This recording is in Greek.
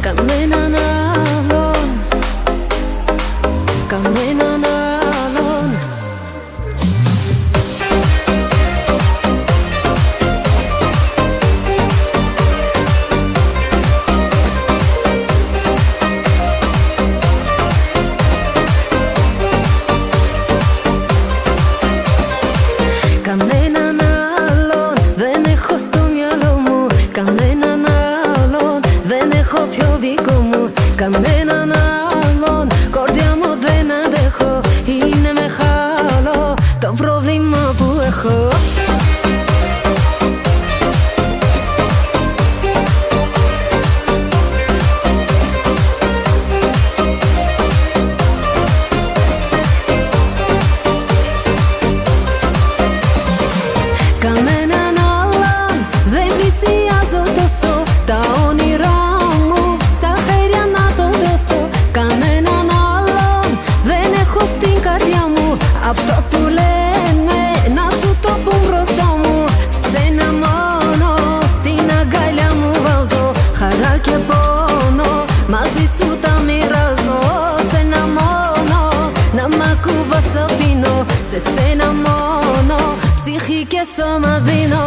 κανέναν άλλον, κανέναν άλλον. Κανέναν άλλον δεν έχω στο μυαλό μου, κανέναν άλλον δεν έχω πιο δικό μου, κανέναν άλλον. Κορδιά μου δεν αντέχω, είναι μεγάλο το πρόβλημα που έχω. Κανέναν άλλον δεν πλησιάζω τόσο, τα όνειρά μου στα χέρια να το δώσω. Κανέναν άλλον δεν έχω στην καρδιά μου, αυτό που λένε να σου το πουν μπροστά μου. Σένα μόνο στην αγκαλιά μου βάζω, χαρά και πόνο μαζί σου τα μοιράζω. Σένα μόνο να μ' ακουμπάς αφήνω, σε σένα μόνο ψυχή και σώμα δίνω.